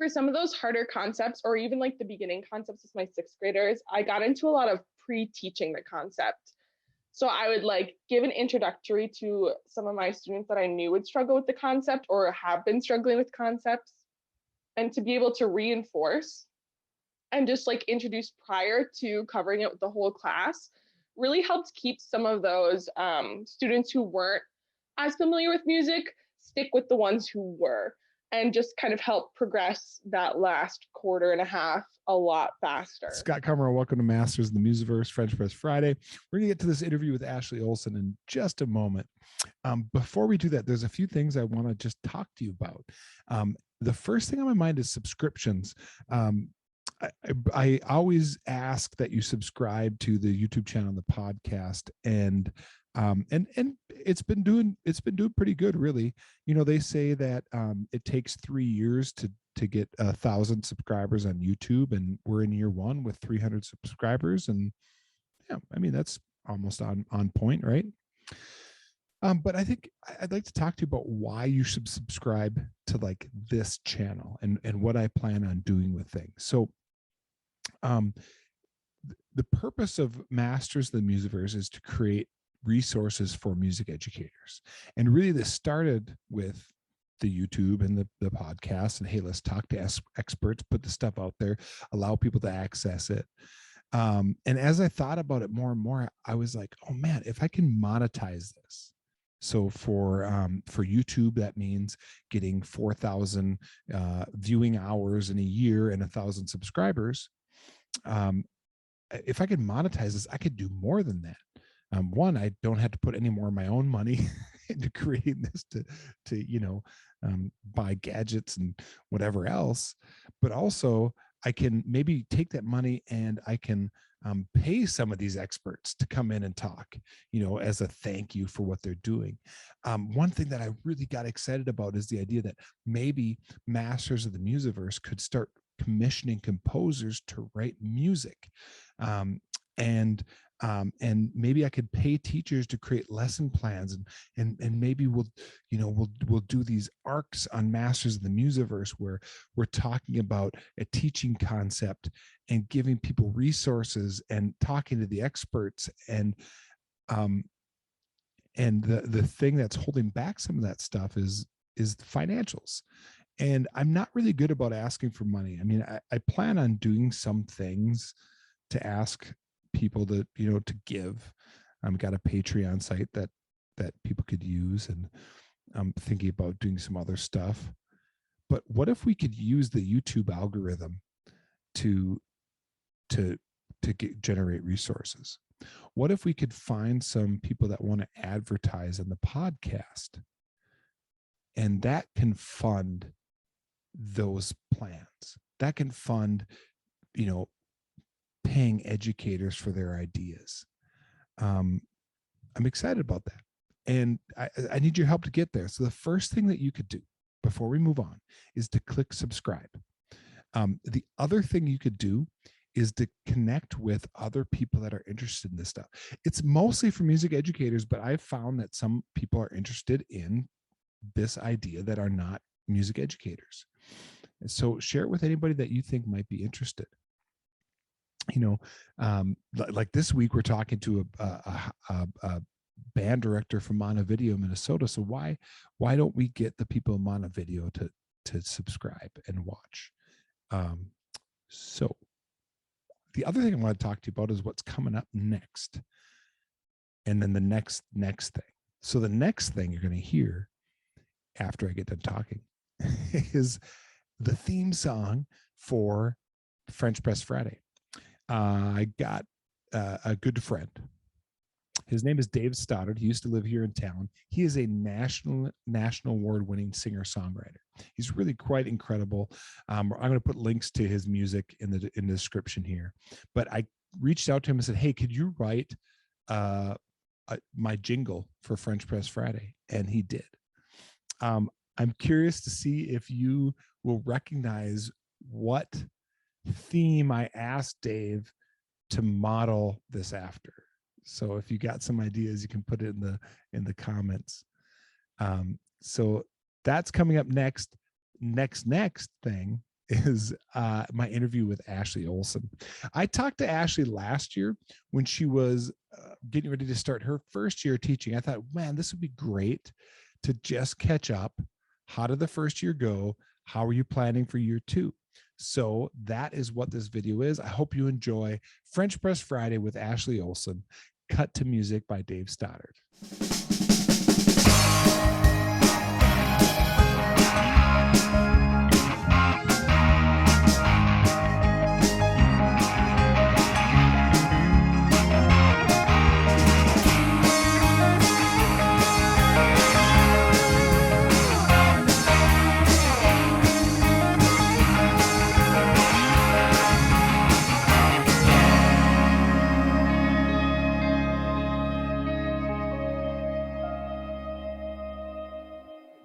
for some of those harder concepts, or even like the beginning concepts with my sixth graders, I got into a lot of pre-teaching the concept. So I would like give an introductory to some of my students that I knew would struggle with the concept or have been struggling with concepts, and to be able to reinforce and just like introduce prior to covering it with the whole class really helped keep some of those students who weren't as familiar with music stick with the ones who were, and just kind of help progress that last quarter and a half a lot faster. Scott Kummrow, welcome to Masters in the Musiverse, French Press Friday. We're going to get to this interview with Ashley Olson in just a moment. Before we do that, there's a few things I want to just talk to you about. The first thing on my mind is subscriptions. I always ask that you subscribe to the YouTube channel and the podcast, and it's been doing pretty good, really. You know, they say that it takes 3 years to get 1,000 subscribers on YouTube, and we're in year 1 with 300 subscribers, and yeah, I mean that's almost on point, right? But I think I'd like to talk to you about why you should subscribe to like this channel and what I plan on doing with things. So the purpose of Masters of the Musiverse is to create resources for music educators. And really this started with the YouTube and the podcast, and hey, let's talk to experts, put the stuff out there, allow people to access it. And as I thought about it more and more, I was like, oh man, if I can monetize this. So for YouTube, that means getting 4,000 viewing hours in a year and 1,000 subscribers. If I could monetize this, I could do more than that. One, I don't have to put any more of my own money into creating this to buy gadgets and whatever else, but also I can maybe take that money and I can pay some of these experts to come in and talk, as a thank you for what they're doing. One thing that I really got excited about is the idea that maybe Masters of the Musiverse could start commissioning composers to write music. And maybe I could pay teachers to create lesson plans, and maybe we'll do these arcs on Masters of the Musiverse where we're talking about a teaching concept and giving people resources and talking to the experts, and the thing that's holding back some of that stuff is the financials. And I'm not really good about asking for money. I mean, I plan on doing some things to ask people to give. I've got a Patreon site that people could use, and I'm thinking about doing some other stuff. But what if we could use the YouTube algorithm to generate resources? What if we could find some people that want to advertise on the podcast, and that can fund those plans? That can fund paying educators for their ideas. I'm excited about that, and I need your help to get there. So the first thing that you could do before we move on is to click subscribe. The other thing you could do is to connect with other people that are interested in this stuff. It's mostly for music educators, but I've found that some people are interested in this idea that are not music educators. And so share it with anybody that you think might be interested. Like this week we're talking to a band director from Montevideo, Minnesota. So why don't we get the people in Montevideo to subscribe and watch? So the other thing I want to talk to you about is what's coming up next, and then the next thing. So the next thing you're going to hear after I get done talking is the theme song for French Press Friday. I got a good friend. His name is Dave Stoddard. He used to live here in town. He is a national award-winning singer-songwriter. He's really quite incredible. I'm going to put links to his music in the description here. But I reached out to him and said, "Hey, could you write my jingle for French Press Friday?" And he did. I'm curious to see if you will recognize what theme I asked Dave to model this after. So if you got some ideas, you can put it in the comments. So that's coming up next. Next thing is my interview with Ashley Olson. I talked to Ashley last year when she was getting ready to start her first year teaching. I thought, man, this would be great to just catch up. How did the first year go? How are you planning for year two? So that is what this video is. I hope you enjoy French Press Friday with Ashley Olson, cut to music by Dave Stoddard.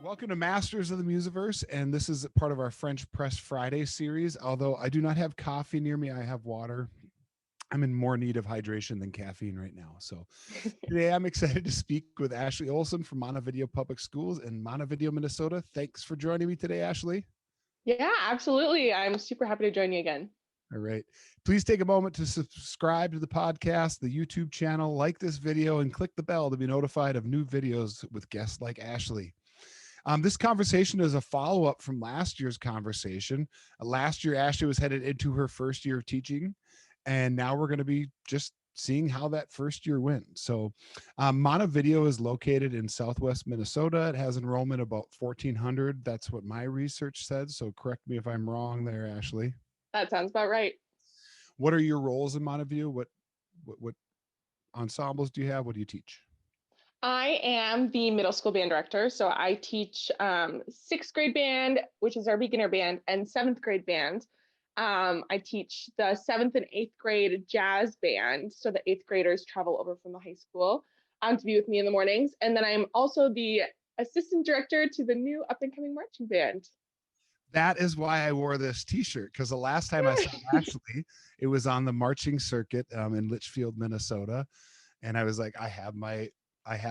Welcome to Masters of the Musiverse, and this is part of our French Press Friday series. Although I do not have coffee near me, I have water. I'm in more need of hydration than caffeine right now. So today I'm excited to speak with Ashley Olson from Montevideo Public Schools in Montevideo, Minnesota. Thanks for joining me today, Ashley. Yeah, absolutely. I'm super happy to join you again. All right. Please take a moment to subscribe to the podcast, the YouTube channel, like this video, and click the bell to be notified of new videos with guests like Ashley. This conversation is a follow-up from last year's conversation. Last year, Ashley was headed into her first year of teaching, and now we're going to be just seeing how that first year went. So Montevideo is located in Southwest Minnesota. It has enrollment about 1,400. That's what my research said. So correct me if I'm wrong there, Ashley. That sounds about right. What are your roles in Montevideo? What ensembles do you have? What do you teach? I am the middle school band director. So I teach sixth grade band, which is our beginner band, and seventh grade band. I teach the seventh and eighth grade jazz band. So the eighth graders travel over from the high school to be with me in the mornings. And then I'm also the assistant director to the new up and coming marching band. That is why I wore this t-shirt, because the last time I saw Ashley, it was on the marching circuit in Litchfield, Minnesota. And I was like, I have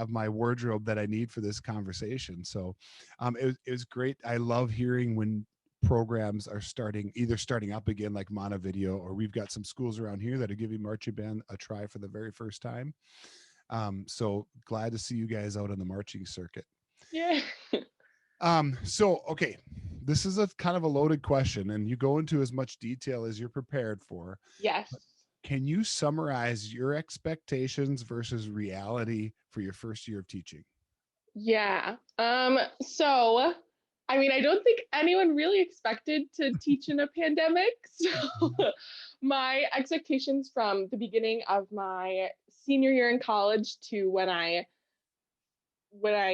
my wardrobe that I need for this conversation. So it was great. I love hearing when programs are either starting up again like Montevideo, or we've got some schools around here that are giving marching band a try for the very first time. So glad to see you guys out on the marching circuit. Yeah. So, okay, this is a kind of a loaded question, and you go into as much detail as you're prepared for. Yes. Can you summarize your expectations versus reality for your first year of teaching? Yeah. So I mean, I don't think anyone really expected to teach in a pandemic. So my expectations from the beginning of my senior year in college to when I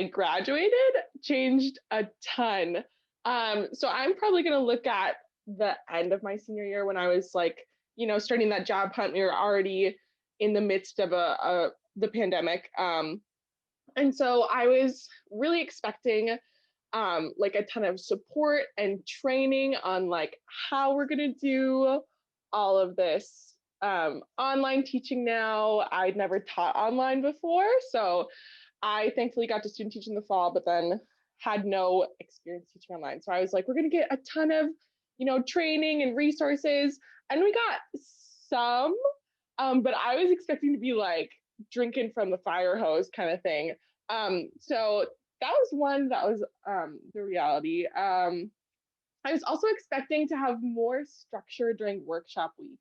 graduated changed a ton. So I'm probably going to look at the end of my senior year when I was like, starting that job hunt. We were already in the midst of the pandemic. And so I was really expecting like a ton of support and training on like how we're going to do all of this online teaching now. I'd never taught online before. So I thankfully got to student teach in the fall, but then had no experience teaching online. So I was like, we're going to get a ton of, training and resources. And we got some, but I was expecting to be like drinking from the fire hose kind of thing. So that was one that was the reality. I was also expecting to have more structure during workshop week.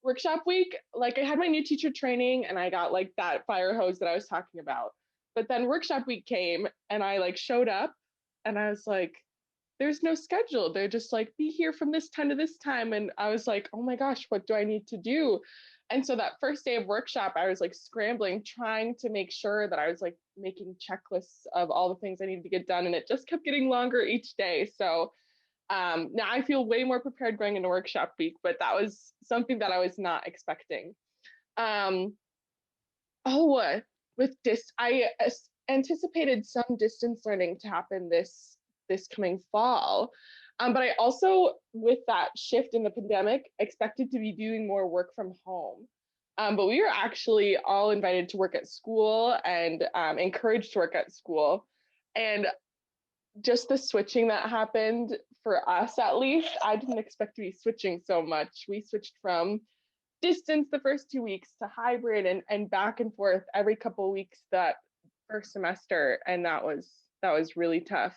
Workshop week, like I had my new teacher training and I got like that fire hose that I was talking about. But then workshop week came and I like showed up and I was like, there's no schedule. They're just like, be here from this time to this time. And I was like, oh my gosh, what do I need to do? And so that first day of workshop, I was like scrambling, trying to make sure that I was like making checklists of all the things I needed to get done. And it just kept getting longer each day. So now I feel way more prepared going into workshop week, but that was something that I was not expecting. I anticipated some distance learning to happen this coming fall. But I also, with that shift in the pandemic, expected to be doing more work from home. But we were actually all invited to work at school and encouraged to work at school. And just the switching that happened for us, at least, I didn't expect to be switching so much. We switched from distance the first 2 weeks to hybrid and back and forth every couple of weeks that first semester. And that was really tough.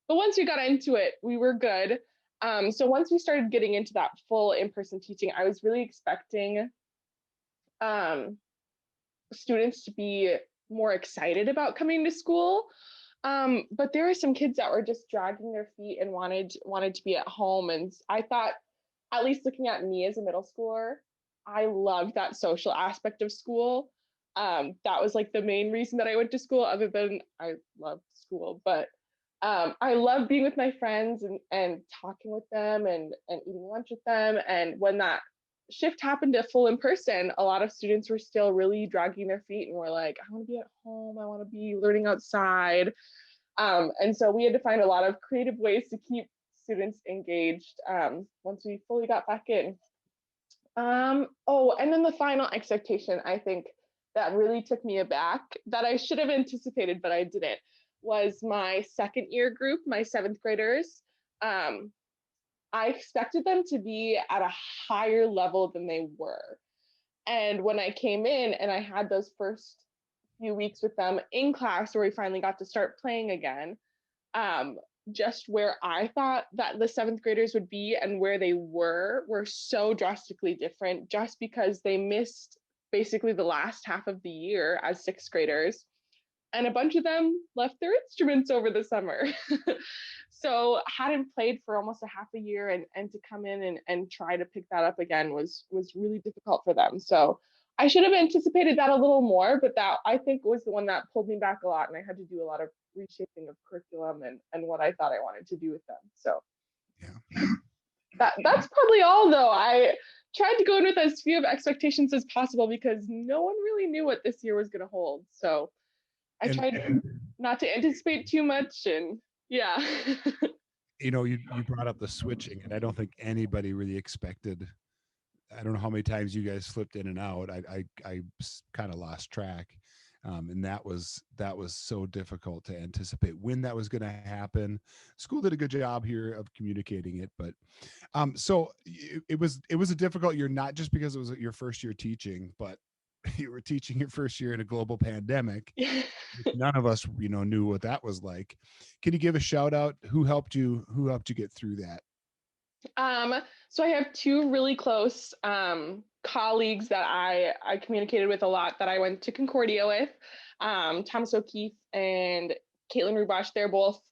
But once we got into it, we were good. So once we started getting into that full in-person teaching, I was really expecting um, students to be more excited about coming to school. But there were some kids that were just dragging their feet and wanted to be at home. And I thought, at least looking at me as a middle schooler, I loved that social aspect of school. That was like the main reason that I went to school, other than I loved school. But I love being with my friends and talking with them and eating lunch with them. And when that shift happened to full in person, a lot of students were still really dragging their feet and were like, I want to be at home. I want to be learning outside. And so we had to find a lot of creative ways to keep students engaged once we fully got back in. Oh, and then the final expectation, I think, that really took me aback, that I should have anticipated, but I didn't, was my second year group, my seventh graders. Um, I expected them to be at a higher level than they were. And when I came in and I had those first few weeks with them in class where we finally got to start playing again, um, just where I thought that the seventh graders would be and where they were so drastically different, just because they missed basically the last half of the year as sixth graders. And a bunch of them left their instruments over the summer. So hadn't played for almost a half a year, and to come in and try to pick that up again was really difficult for them. So I should have anticipated that a little more, but that, I think, was the one that pulled me back a lot, and I had to do a lot of reshaping of curriculum and what I thought I wanted to do with them. So Yeah. that's probably all, though. I tried to go in with as few of expectations as possible because no one really knew what this year was going to hold. So I tried not to anticipate too much, and yeah. You brought up the switching, and I don't think anybody really expected. I don't know how many times you guys slipped in and out. I kind of lost track, and that was so difficult to anticipate when that was going to happen. School did a good job here of communicating it, but so it was a difficult year, not just because it was your first year teaching, but you were teaching your first year in a global pandemic. None of us, knew what that was like. Can you give a shout out? Who helped you get through that? Um, so I have two really close colleagues that I communicated with a lot, that I went to Concordia with, Thomas O'Keefe and Caitlin Rubosh. They're both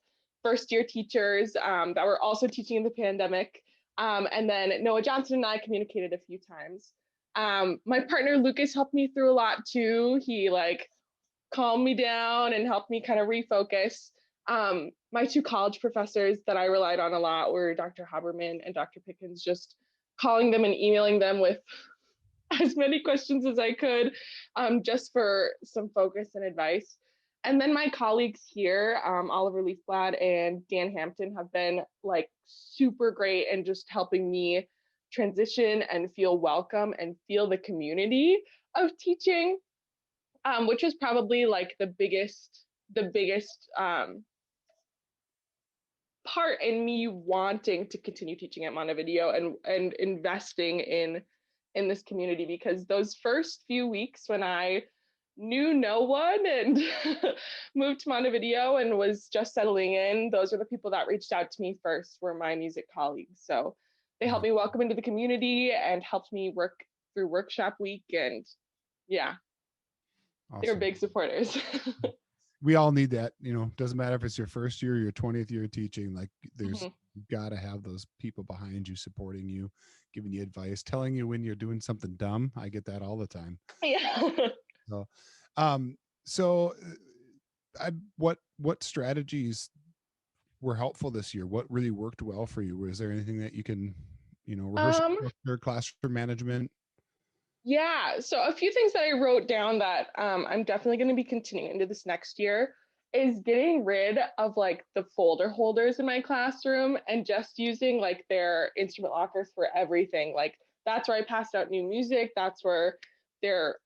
first year teachers that were also teaching in the pandemic. And then Noah Johnson and I communicated a few times. My partner Lucas helped me through a lot too. He like calmed me down and helped me kind of refocus. My two college professors that I relied on a lot were Dr. Haberman and Dr. Pickens, just calling them and emailing them with as many questions as I could, just for some focus and advice. And then my colleagues here, Oliver Leafblad and Dan Hampton, have been like super great and just helping me transition and feel welcome and feel the community of teaching, which was probably like the biggest part in me wanting to continue teaching at Montevideo and investing in this community, because those first few weeks when I knew no one and moved to Montevideo and was just settling in, those are the people that reached out to me first, were my music colleagues. So they helped me welcome into the community and helped me work through workshop week, and yeah, they're Awesome. big supporters. We all need that. Doesn't matter if it's your first year or your 20th year of teaching. Like, Mhm. you've got to have those people behind you, supporting you, giving you advice, telling you when you're doing something dumb. I get that all the time. Yeah. So, um, so what strategies were helpful this year? What really worked well for you? Was there anything that you can, rehearsal Um, structure, classroom management? Yeah, so a few things that I wrote down that I'm definitely going to be continuing into this next year is getting rid of like the folder holders in my classroom and just using like their instrument lockers for everything. Like that's where I passed out new music. That's where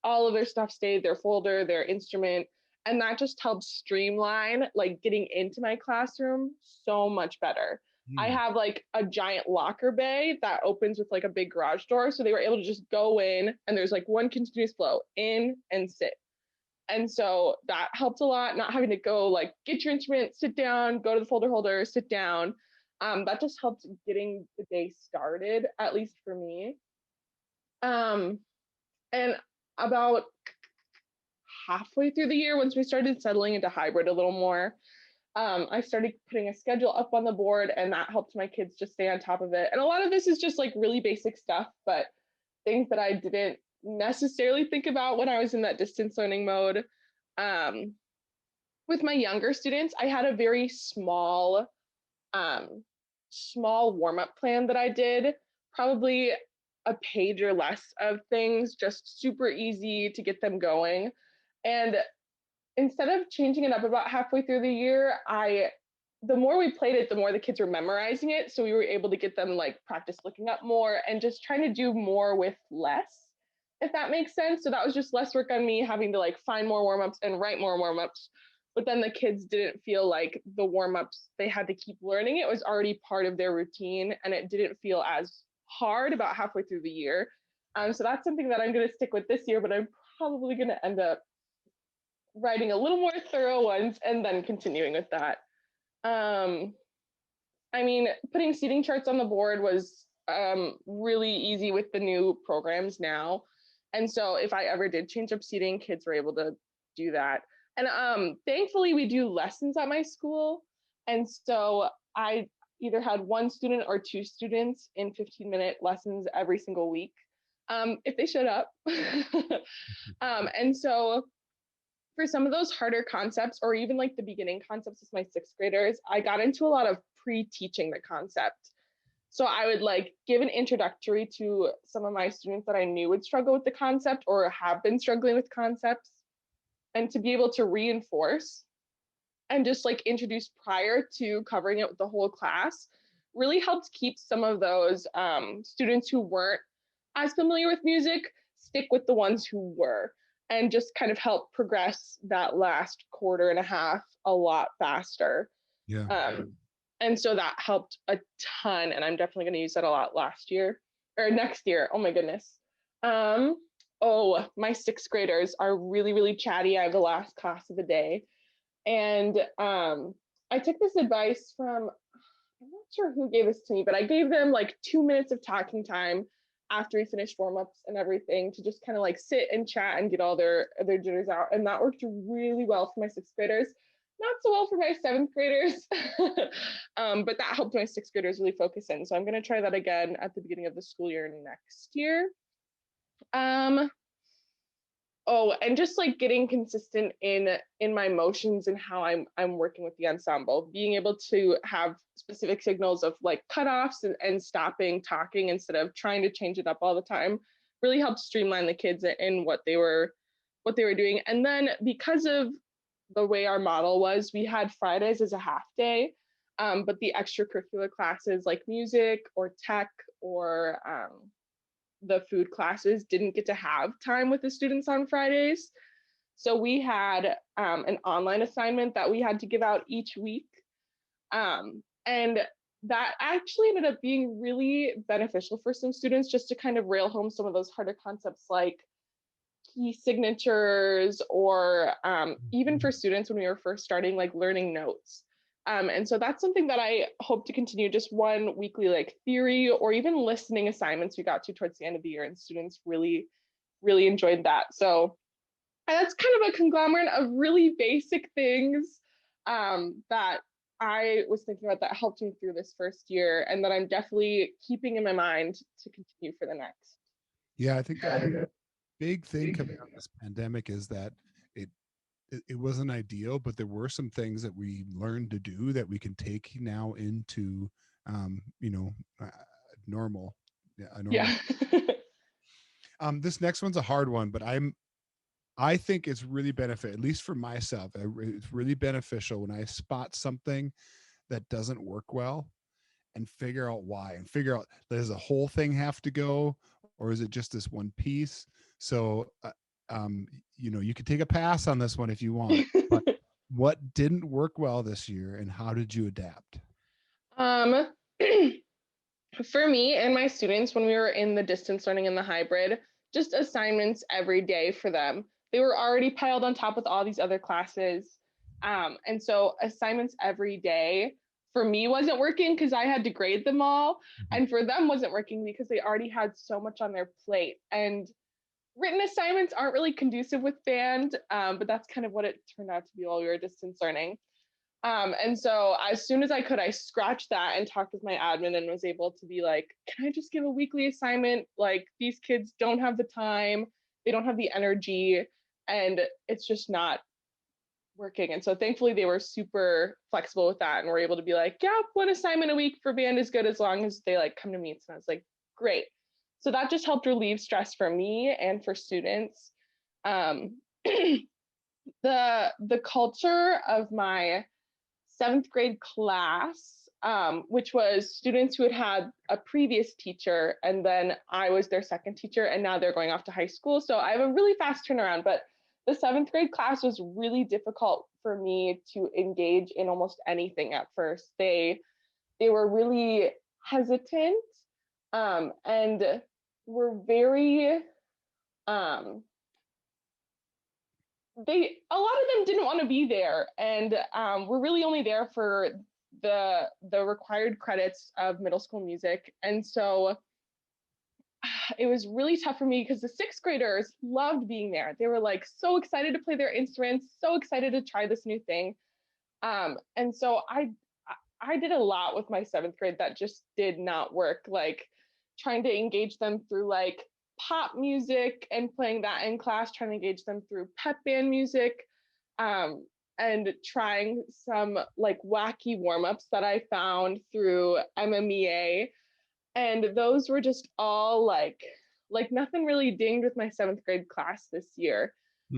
all of their stuff stayed, their folder, their instrument. And that just helps streamline like getting into my classroom so much better. I Hmm. have like a giant locker bay that opens with like a big garage door. So they were able to just go in and there's like one continuous flow in and sit. And so that helped a lot, not having to go like get your instrument, sit down, go to the folder holder, sit down. That just helped getting the day started, at least for me. Um, and about halfway through the year, once we started settling into hybrid a little more, I started putting a schedule up on the board, and that helped my kids just stay on top of it. And a lot of this is just like really basic stuff, but things that I didn't necessarily think about when I was in that distance learning mode. Um, with my younger students, I had a very um, small warm up plan that I did, probably a page or less of things, just super easy to get them going. And instead of changing it up about halfway through the year, the more we played it, the more the kids were memorizing it. So we were able to get them like practice looking up more and just trying to do more with less, if that makes sense. So that was just less work on me having to like find more warm-ups and write more warm-ups. But then the kids didn't feel like the warm-ups they had to keep learning. It was already part of their routine and it didn't feel as hard about halfway through the year. So that's something that I'm going to stick with this year, but I'm probably going to end up writing a little more thorough ones and then continuing with that. Um, I mean, putting seating charts on the board was really easy with the new programs now. And so if I ever did change up seating, kids were able to do that. And thankfully, we do lessons at my school. And so I either had one student or two students in 15-minute lessons every single week if they showed up. And so for some of those harder concepts or even like the beginning concepts with my sixth graders, I got into a lot of pre-teaching the concept. So I would like give an introductory to some of my students that I knew would struggle with the concept or have been struggling with concepts, and to be able to reinforce and just like introduce prior to covering it with the whole class really helped keep some of those students who weren't as familiar with music stick with the ones who were, and just kind of help progress that last quarter and a half a lot faster. Yeah. And so that helped a ton, and I'm definitely going to use that a lot last year or next year. Oh my goodness. Um, oh, my sixth graders are really, really chatty. I have the last class of the day, and I took this advice from, I'm not sure who gave this to me, but I gave them like 2 minutes of talking time after we finished warm-ups and everything to just kind of like sit and chat and get all their jitters out. And that worked really well for my sixth graders. Not so well for my seventh graders, but that helped my sixth graders really focus in. So I'm going to try that again at the beginning of the school year next year. Um, Oh, and just like getting consistent in my motions and how I'm working with the ensemble, being able to have specific signals of like cutoffs and stopping talking instead of trying to change it up all the time really helped streamline the kids in what they were doing. And then because of the way our model was, we had Fridays as a half day, but the extracurricular classes like music or tech or the food classes didn't get to have time with the students on Fridays. So we had an online assignment that we had to give out each week. And that actually ended up being really beneficial for some students just to kind of rail home some of those harder concepts like key signatures or even for students when we were first starting, like learning notes. And so that's something that I hope to continue, just one weekly like theory or even listening assignments we got to towards the end of the year, and students really, really enjoyed that. So that's kind of a conglomerate of really basic things that I was thinking about that helped me through this first year and that I'm definitely keeping in my mind to continue for the next. Yeah, I think the big thing coming out of this pandemic is that it it wasn't ideal, but there were some things that we learned to do that we can take now into you know, normal, yeah, a normal. Yeah. This next one's a hard one, but I think it's really benefit, at least for myself. It's really beneficial when I spot something that doesn't work well and figure out why, and figure out, does the whole thing have to go or is it just this one piece? So You could take a pass on this one if you want, but what didn't work well this year and how did you adapt? Um, for me and my students, when we were in the distance learning and the hybrid, just assignments every day for them. They were already piled on top with all these other classes. And so assignments every day for me wasn't working because I had to grade them all. And for them wasn't working because they already had so much on their plate. And written assignments aren't really conducive with band, but that's kind of what it turned out to be while we were distance learning. And so as soon as I could, I scratched that and talked with my admin and was able to be like, can I just give a weekly assignment? Like, these kids don't have the time, they don't have the energy, and it's just not working. And so thankfully they were super flexible with that and were able to be like, yeah, one assignment a week for band is good as long as they like come to meets. And I was like, great. So that just helped relieve stress for me and for students. Um, the culture of my seventh grade class, which was students who had had a previous teacher, and then I was their second teacher, and now they're going off to high school. So I have a really fast turnaround, but the seventh grade class was really difficult for me to engage in almost anything at first. They were really hesitant, and were very a lot of them didn't want to be there, and we're really only there for the required credits of middle school music. And so it was really tough for me because the sixth graders loved being there. They were like so excited to play their instruments, so excited to try this new thing. And so I did a lot with my seventh grade that just did not work, like trying to engage them through like pop music and playing that in class, trying to engage them through pep band music, and trying some like wacky warm-ups that I found through MMEA. And those were just all like nothing really dinged with my seventh grade class this year.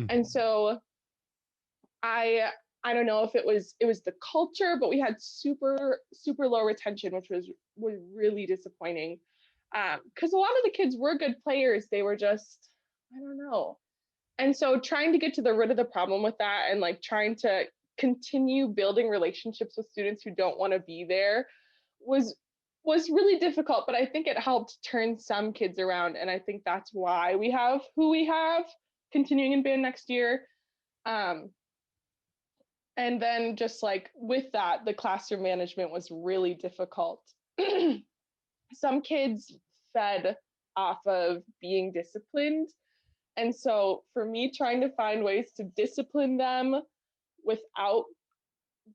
And so I don't know if it was the culture, but we had super low retention, which was really disappointing. Because a lot of the kids were good players, they were just, I don't know. And so trying to get to the root of the problem with that and like trying to continue building relationships with students who don't want to be there was really difficult, but I think it helped turn some kids around, and I think that's why we have who we have continuing in band next year. And then just like with that, the classroom management was really difficult. Some kids fed off of being disciplined. And so for me, trying to find ways to discipline them without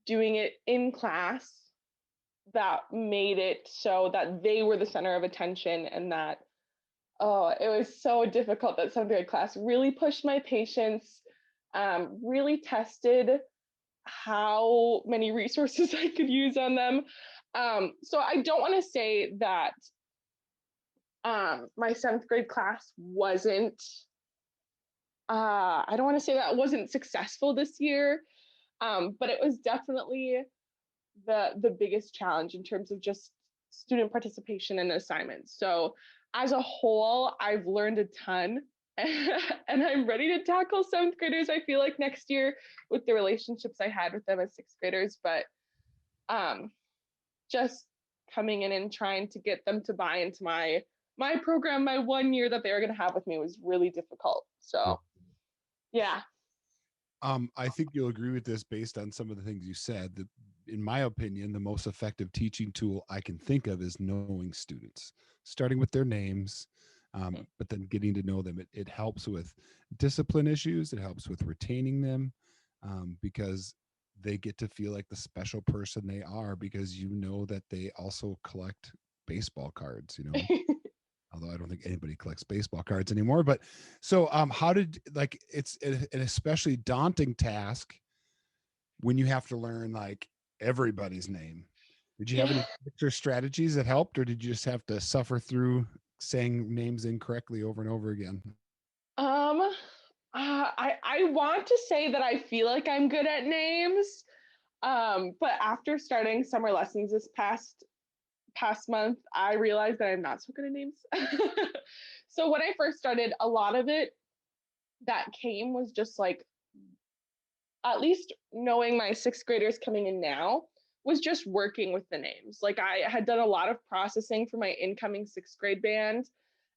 doing it in class, that made it so that they were the center of attention, and that, oh, it was so difficult. That seventh grade class really pushed my patience, really tested how many resources I could use on them. So I don't want to say that my seventh grade class wasn't, I don't want to say that wasn't successful this year, but it was definitely the biggest challenge in terms of just student participation and assignments. So as a whole, I've learned a ton. And I'm ready to tackle seventh graders, I feel like, next year with the relationships I had with them as sixth graders. But just coming in and trying to get them to buy into my program, my 1 year that they were going to have with me, was really difficult. So yeah. I think you'll agree with this based on some of the things you said. That, in my opinion, the most effective teaching tool I can think of is knowing students, starting with their names, but then getting to know them. It helps with discipline issues. It helps with retaining them, because they get to feel like the special person they are, because you know that they also collect baseball cards, although I don't think anybody collects baseball cards anymore. But so how did, like, it's an especially daunting task when you have to learn like everybody's name. Did you have any extra strategies that helped, or did you just have to suffer through saying names incorrectly over and over again? I want to say that I feel like I'm good at names. But after starting summer lessons this past month, I realized that I'm not so good at names. So when I first started, a lot of it that came was just like, at least knowing my sixth graders coming in now, was just working with the names. Like I had done a lot of processing for my incoming sixth grade band,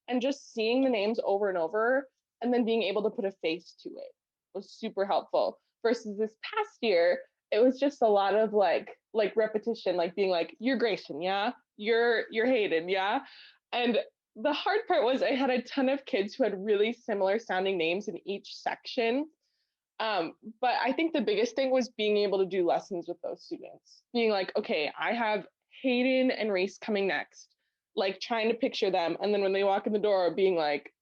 and just seeing the names over and over and then being able to put a face to it was super helpful. Versus this past year, it was just a lot of like repetition, like being like, you're Grayson, yeah, you're Hayden, yeah. And the hard part was I had a ton of kids who had really similar sounding names in each section. But I think the biggest thing was being able to do lessons with those students, being like, okay, I have Hayden and Reese coming next, like trying to picture them. And then when they walk in the door, being like,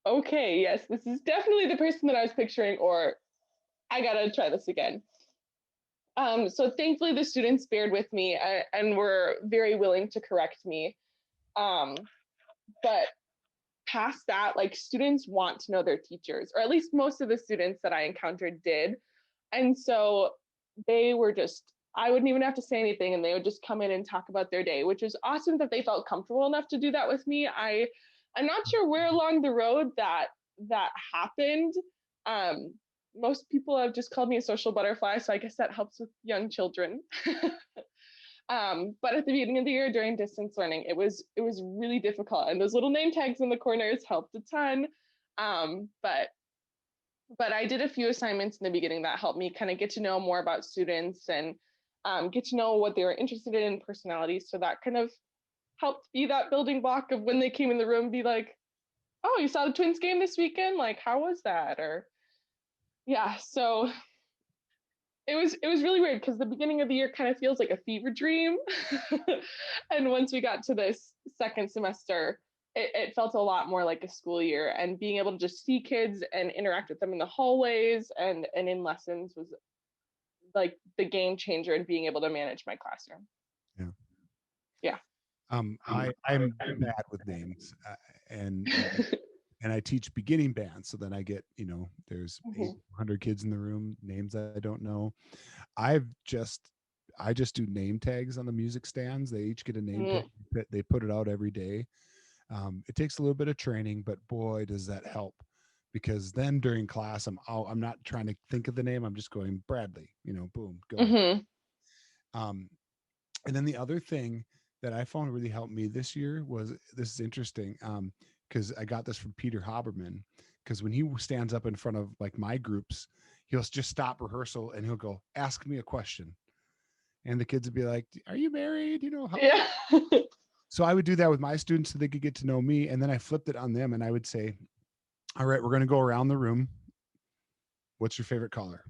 okay, yes, this is definitely the person that I was picturing, or I gotta try this again. So thankfully the students bared with me, and were very willing to correct me. Um, but past that, like students want to know their teachers, or at least most of the students that I encountered did. And so they were just, I wouldn't even have to say anything, and they would just come in and talk about their day, which was awesome that they felt comfortable enough to do that with me. I'm not sure where along the road that happened. Um, Most people have just called me a social butterfly, so I guess that helps with young children. But at the beginning of the year during distance learning, it was really difficult, and those little name tags in the corners helped a ton. But I did a few assignments in the beginning that helped me kind of get to know more about students, and get to know what they were interested in personalities. So that kind of helped be that building block of when they came in the room, be like, oh, you saw the Twins game this weekend? Like, how was that? Or yeah, so it was really weird because the beginning of the year kind of feels like a fever dream. And once we got to this second semester, it felt a lot more like a school year, and being able to just see kids and interact with them in the hallways and in lessons was like the game changer in being able to manage my classroom. Yeah. Yeah. I'm bad with names, and I teach beginning bands. So then I get, there's Mhm. 800 kids in the room, names I don't know. I've just, I just do name tags on the music stands. They each get a name tag. They put it out every day. It takes a little bit of training, but boy, does that help, because then during class, I'm not trying to think of the name. I'm just going Bradley, boom, go. Mhm. Um, and then the other thing that I found really helped me this year was, this is interesting, because I got this from Peter Haberman, because when he stands up in front of like my groups, he'll just stop rehearsal and he'll go, ask me a question. And the kids would be like, are you married? How? Yeah. So I would do that with my students so they could get to know me. And then I flipped it on them and I would say, all right, we're going to go around the room. What's your favorite color?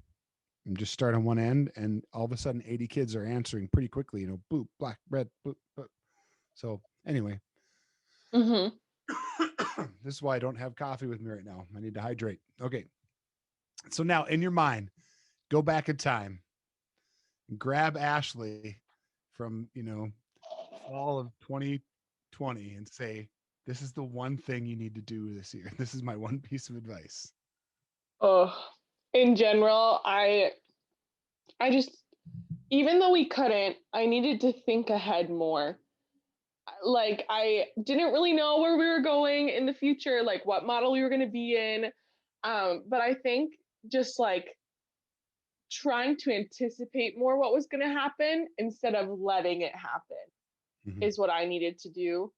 And just start on one end. And all of a sudden 80 kids are answering pretty quickly, boop, black, red, boop, boop. So anyway, Mhm. this is why I don't have coffee with me right now. I need to hydrate. Okay. So now in your mind, go back in time, grab Ashley from, fall of 2020 and say, this is the one thing you need to do this year. This is my one piece of advice. Oh, in general, I just, even though we couldn't, I needed to think ahead more. Like I didn't really know where we were going in the future, like what model we were going to be in. But I think just like trying to anticipate more what was going to happen instead of letting it happen Mm-hmm. is what I needed to do.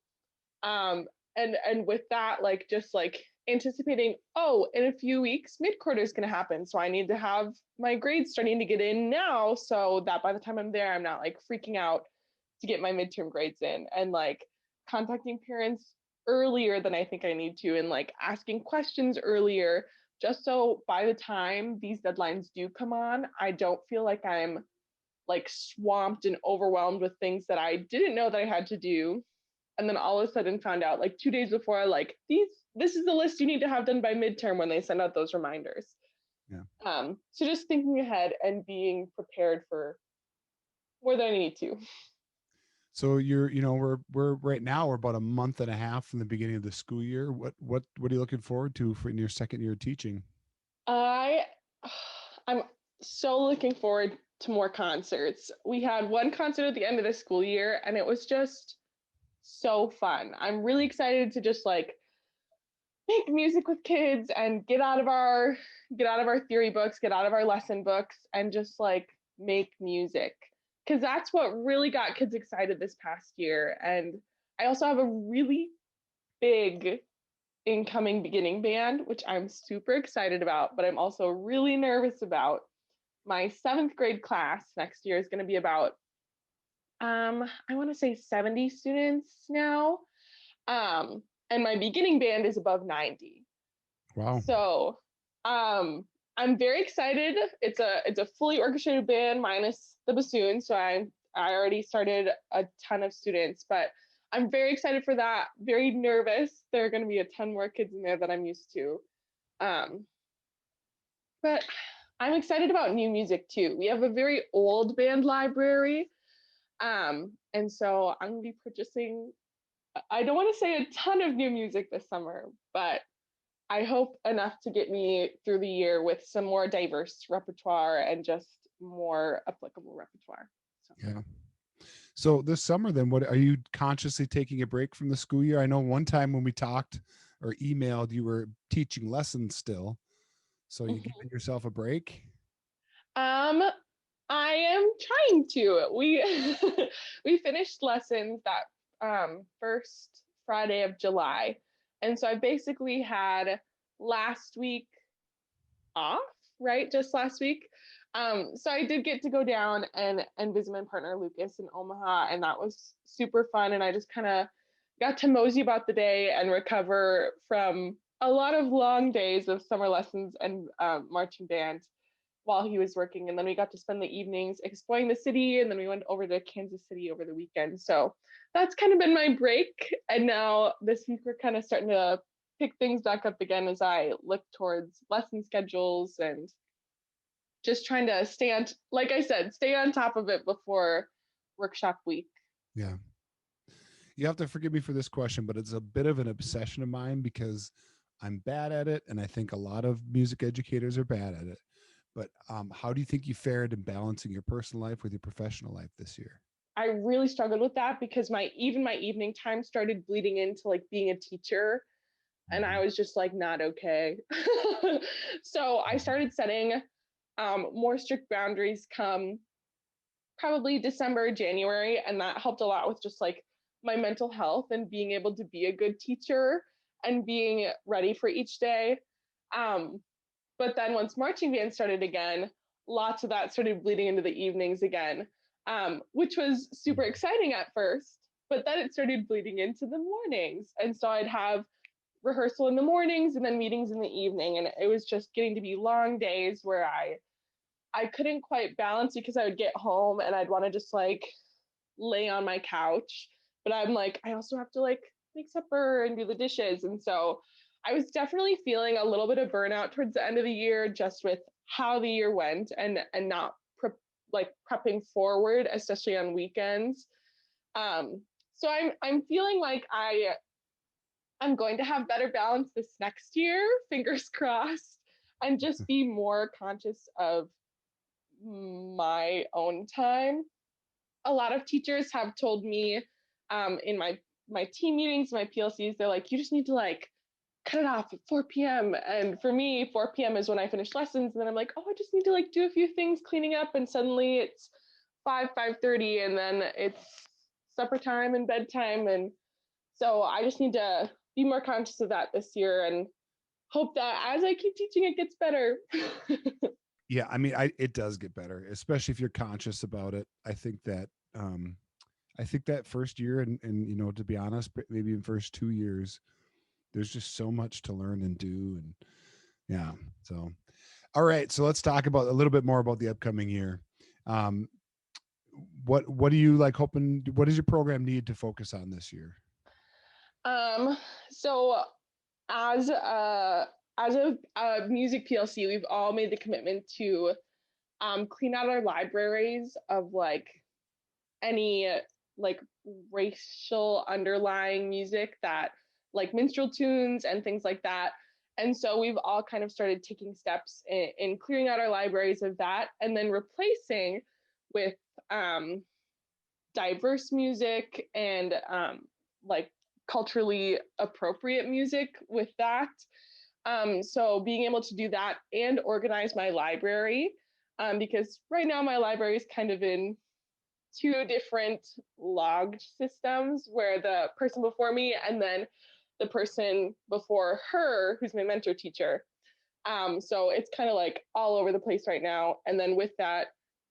Um, and with that, like just like anticipating, oh, in a few weeks, mid-quarter is going to happen. So I need to have my grades starting to get in now, so that by the time I'm there, I'm not like freaking out to get my midterm grades in, and like contacting parents earlier than I think I need to, and like asking questions earlier, just so by the time these deadlines do come on, I don't feel like I'm like swamped and overwhelmed with things that I didn't know that I had to do, and then all of a sudden found out like 2 days before, like this is the list you need to have done by midterm when they send out those reminders. Yeah. So just thinking ahead and being prepared for more than I need to. So we're right now, we're about a month and a half from the beginning of the school year. What are you looking forward to for in your second year of teaching? I I'm so looking forward to more concerts. We had one concert at the end of the school year, and it was just so fun. I'm really excited to just like make music with kids and get out of our theory books, get out of our lesson books, and just like make music. Because that's what really got kids excited this past year. And I also have a really big incoming beginning band, which I'm super excited about, but I'm also really nervous about. My 7th grade class next year is going to be about, I want to say 70 students now. Um, and my beginning band is above 90. Wow. So, I'm very excited. It's a fully orchestrated band minus the bassoon. So I already started a ton of students, but I'm very excited for that. Very nervous. There are going to be a ton more kids in there that I'm used to. Um, but I'm excited about new music too. We have a very old band library. And so I'm going to be purchasing, I don't want to say a ton of new music this summer, but I hope enough to get me through the year with some more diverse repertoire and just more applicable repertoire. So. Yeah. So this summer, then, what are you consciously taking a break from the school year? I know one time when we talked or emailed, you were teaching lessons still. So you giving yourself a break? Um, I am trying to. We we finished lessons that first Friday of July. And so I basically had last week off, right? Just last week. So I did get to go down and visit my partner Lucas in Omaha, and that was super fun. And I just kind of got to mosey about the day and recover from a lot of long days of summer lessons and marching band while he was working. And then we got to spend the evenings exploring the city, and then we went over to Kansas City over the weekend. So that's kind of been my break. And now this week we're kind of starting to pick things back up again as I look towards lesson schedules and just trying to stay on, like I said, stay on top of it before workshop week. Yeah. You have to forgive me for this question, but it's a bit of an obsession of mine because I'm bad at it. And I think a lot of music educators are bad at it. But how do you think you fared in balancing your personal life with your professional life this year? I really struggled with that because my evening time started bleeding into like being a teacher, and I was just like not okay. So I started setting more strict boundaries come probably December, January, and that helped a lot with just like my mental health and being able to be a good teacher and being ready for each day. Um, but then once marching band started again, lots of that started bleeding into the evenings again, which was super exciting at first. But then it started bleeding into the mornings. And so I'd have rehearsal in the mornings and then meetings in the evening. And it was just getting to be long days where I couldn't quite balance because I would get home and I'd want to just like lay on my couch. But I'm like, I also have to like make supper and do the dishes. And so I was definitely feeling a little bit of burnout towards the end of the year, just with how the year went and not like prepping forward, especially on weekends. So I'm feeling like I'm going to have better balance this next year, fingers crossed, and just be more conscious of my own time. A lot of teachers have told me in my team meetings, my PLCs, they're like, you just need to like cut it off at 4 p.m. And for me, 4 p.m. is when I finish lessons. And then I'm like, oh, I just need to like do a few things cleaning up. And suddenly it's 5:30, and then it's supper time and bedtime. And so I just need to be more conscious of that this year and hope that as I keep teaching, it gets better. Yeah, I mean, it does get better, especially if you're conscious about it. I think that first year, and to be honest, maybe in first 2 years, there's just so much to learn and do, and yeah. So, all right, so let's talk about a little bit more about the upcoming year. Um, what do you like hoping? What does your program need to focus on this year? So as a music PLC, we've all made the commitment to clean out our libraries of like any like racial underlying music, that like minstrel tunes and things like that. And so we've all kind of started taking steps in clearing out our libraries of that and then replacing with diverse music and like culturally appropriate music with that. So being able to do that and organize my library, because right now my library is kind of in two different logged systems where the person before me and then the person before her, who's my mentor teacher. So it's kind of like all over the place right now. And then with that,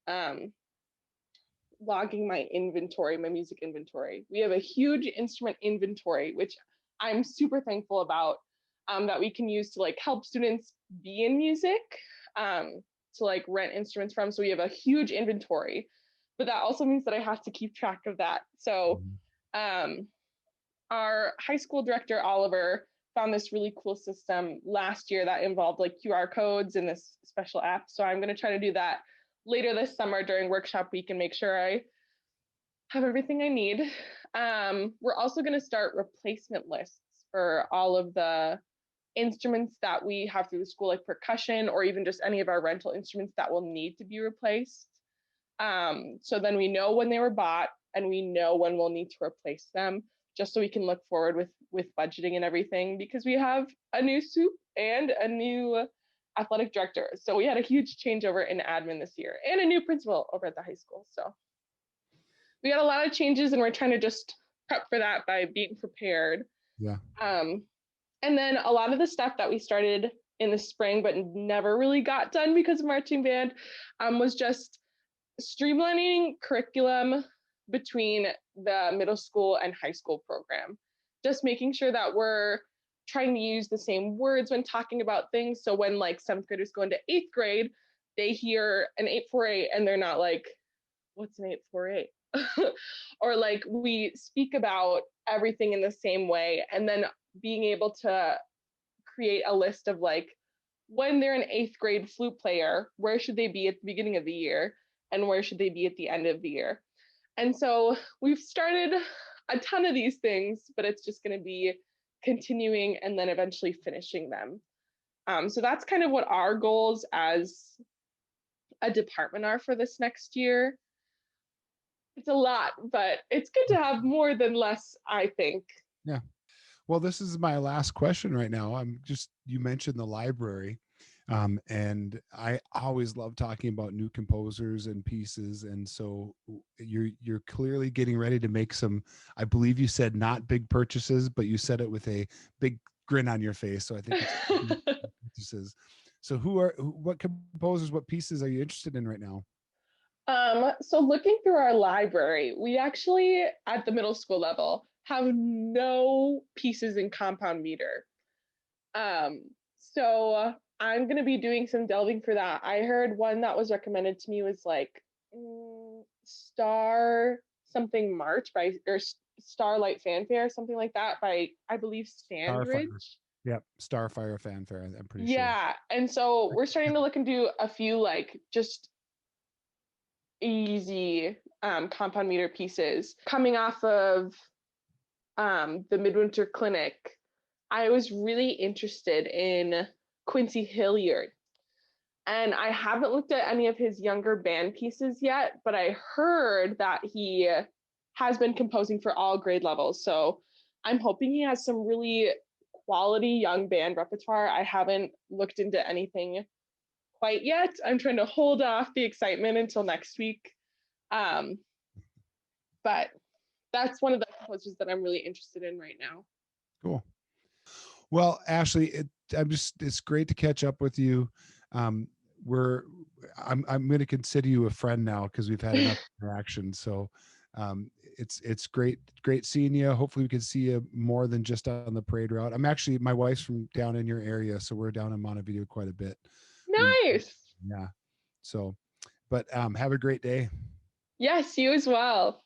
um, logging my inventory, my music inventory. We have a huge instrument inventory, which I'm super thankful about, that we can use to like help students be in music, to like rent instruments from. So we have a huge inventory, but that also means that I have to keep track of that. So our high school director, Oliver, found this really cool system last year that involved like QR codes in this special app. So I'm going to try to do that later this summer during workshop week and make sure I have everything I need. We're also going to start replacement lists for all of the instruments that we have through the school, like percussion or even just any of our rental instruments that will need to be replaced. So then we know when they were bought and we know when we'll need to replace them, just so we can look forward with budgeting and everything, because we have a new soup and a new athletic director. So we had a huge changeover in admin this year and a new principal over at the high school. So we got a lot of changes and we're trying to just prep for that by being prepared. Yeah. And then a lot of the stuff that we started in the spring but never really got done because of marching band, was just streamlining curriculum between the middle school and high school program. Just making sure that we're trying to use the same words when talking about things. So when like 7th graders go into 8th grade, they hear an 848 and they're not like, what's an 848? Or like we speak about everything in the same way, and then being able to create a list of like, when they're an 8th grade flute player, where should they be at the beginning of the year and where should they be at the end of the year? And so we've started a ton of these things, but it's just going to be continuing and then eventually finishing them. So that's kind of what our goals as a department are for this next year. It's a lot, but it's good to have more than less, I think. Yeah. Well, this is my last question right now. You mentioned the library. And I always love talking about new composers and pieces. And so you're clearly getting ready to make some, I believe you said not big purchases, but you said it with a big grin on your face. So I think it's purchases. So what composers, what pieces are you interested in right now? So looking through our library, we actually at the middle school level have no pieces in compound meter. So I'm going to be doing some delving for that. I heard one that was recommended to me was like Star something March by, or Starlight Fanfare, something like that by, I believe, Starfire. Sandridge. Yep. Starfire Fanfare. I'm pretty sure. Yeah. And so we're starting to look into a few like just easy compound meter pieces. Coming off of the Midwinter Clinic, I was really interested in Quincy Hilliard. And I haven't looked at any of his younger band pieces yet, but I heard that he has been composing for all grade levels. So I'm hoping he has some really quality young band repertoire. I haven't looked into anything quite yet. I'm trying to hold off the excitement until next week. But that's one of the composers that I'm really interested in right now. Cool. Well, Ashley, it's great to catch up with you. I'm going to consider you a friend now because we've had enough interaction. So it's great seeing you. Hopefully we can see you more than just on the parade route. My wife's from down in your area, so we're down in Montevideo quite a bit. Nice. Yeah. So, but have a great day. Yes, you as well.